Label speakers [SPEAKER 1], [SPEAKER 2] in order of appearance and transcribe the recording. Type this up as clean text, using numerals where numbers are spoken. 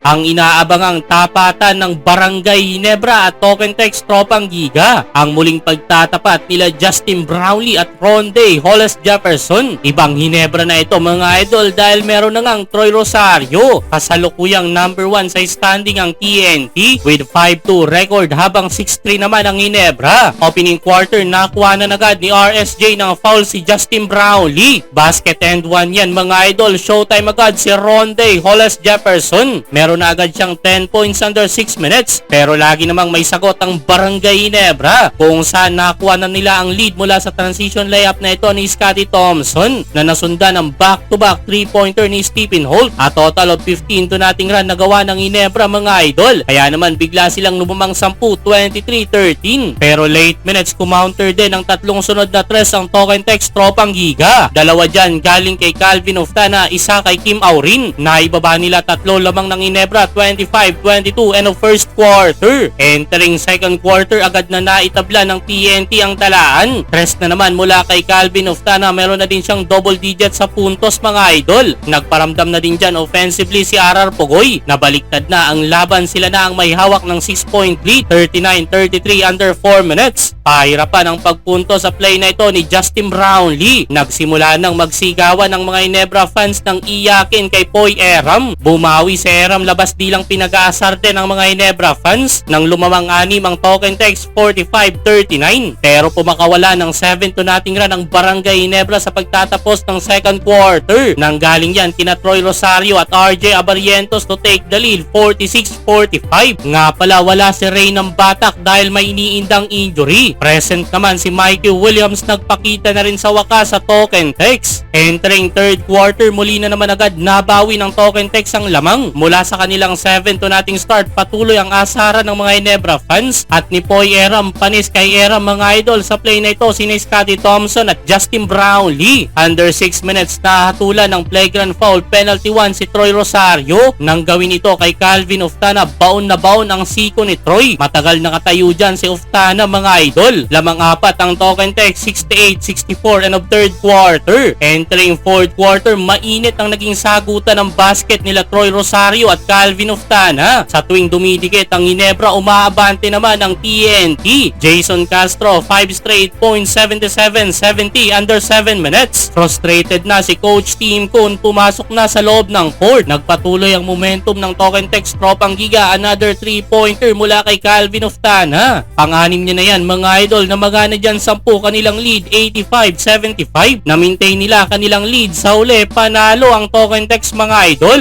[SPEAKER 1] ang inaabangang tapatan ng Barangay Ginebra at Tokentex Tropang Giga. Ang muling pagtatapat nila Justin Brownlee at Ronde Hollis Jefferson. Ibang Ginebra na ito mga idol dahil meron na ngang Troy Rosario. Kasalukuyang number 1 sa standing ang TNT with 5-2 record habang 6-3 naman ang Ginebra. Opening quarter nakuha na agad ni RSJ ng foul si Justin Brownlee. Basket and 1 yan mga idol. Showtime agad si Ronde Hollis Jefferson. Meron na agad siyang 10 points under 6 minutes. Pero lagi namang may sagot ang Barangay Ginebra kung saan nakuha na nila ang lead mula sa transition layup na ito ni Scottie Thompson na nasundan ng back-to-back 3-pointer ni Stephen Holt. A total of 15 to nating run nagawa ng Ginebra mga idol. Kaya naman bigla silang lumamang 10, 23-13. Pero late minutes kumounter din ang tatlong sunod na tres ang Tokentex Tropang Giga. Dalawa dyan galing kay Calvin Oftana, isa kay Kim Aurin. Naibaba nila tatlo lamang ng Ginebra 25-22 end of first quarter. Entering second quarter agad na naitabla ng TNT ang talaan. Tres na naman mula kay Calvin Oftana. Meron na din siyang double digit sa puntos mga idol. Nagparamdam na din dyan offensively si RR Pugoy. Nabaliktad na ang laban, sila na ang may hawak ng 6-point lead. 39-33 under 4 minutes. Pahirapan ang pagpunto sa play na ito ni Justin Brownlee. Nagsimula nang magsigawan ng mga Ginebra fans ng iyakin kay Poy Eram. Bumawi si Eram, labas di lang pinag-aasar din ng mga Ginebra fans nang lumamang anim ang Tokentex 45-39. Pero pumakawala ng 7 to nating run ang Barangay Ginebra sa pagtatapos ng second quarter. Nanggaling yan kina Troy Rosario at RJ Abarientos to take the lead 46-45. Nga pala wala si Ray ng Batak dahil may iniindang injury. Present naman si Mikey Williams, nagpakita na rin sa wakas sa Tokentex. Entering third quarter, muli na naman agad nabawi ng Tokentex ang lamang. Mula sa kanilang 7 to nating start, patuloy ang asaran ng mga Ginebra fans at ni Poy Eram. Panis kay Eram mga idol. Sa play na ito, sina Scottie Thompson at Justin Brownlee. Under 6 minutes nahatulan ng flagrant foul penalty 1 si Troy Rosario. Nang gawin ito kay Calvin Oftana, baon na baon ang siko ni Troy. Matagal nakatayo dyan si Oftana mga idol. Lamang apat ang Tokentex 68-64 end of third quarter. Entering fourth quarter, mainit ang naging sagutan ng basket nila Troy Rosario at Calvin Oftana. Sa tuwing dumidikit ang Ginebra, umaabante naman ang TNT. Jason Castro 5 straight points, 77-70 under 7 minutes. Frustrated na si Coach Tim Cone, pumasok na sa loob ng court. Nagpatuloy ang momentum ng Tokentex Tropang Giga. Another 3-pointer mula kay Calvin Oftana. Pang-anim niya na yan mga idol, na magana dyan 10 kanilang lead 85-75. Na-maintain nila kanilang lead sa uli, panalo ang Tokentex mga idol.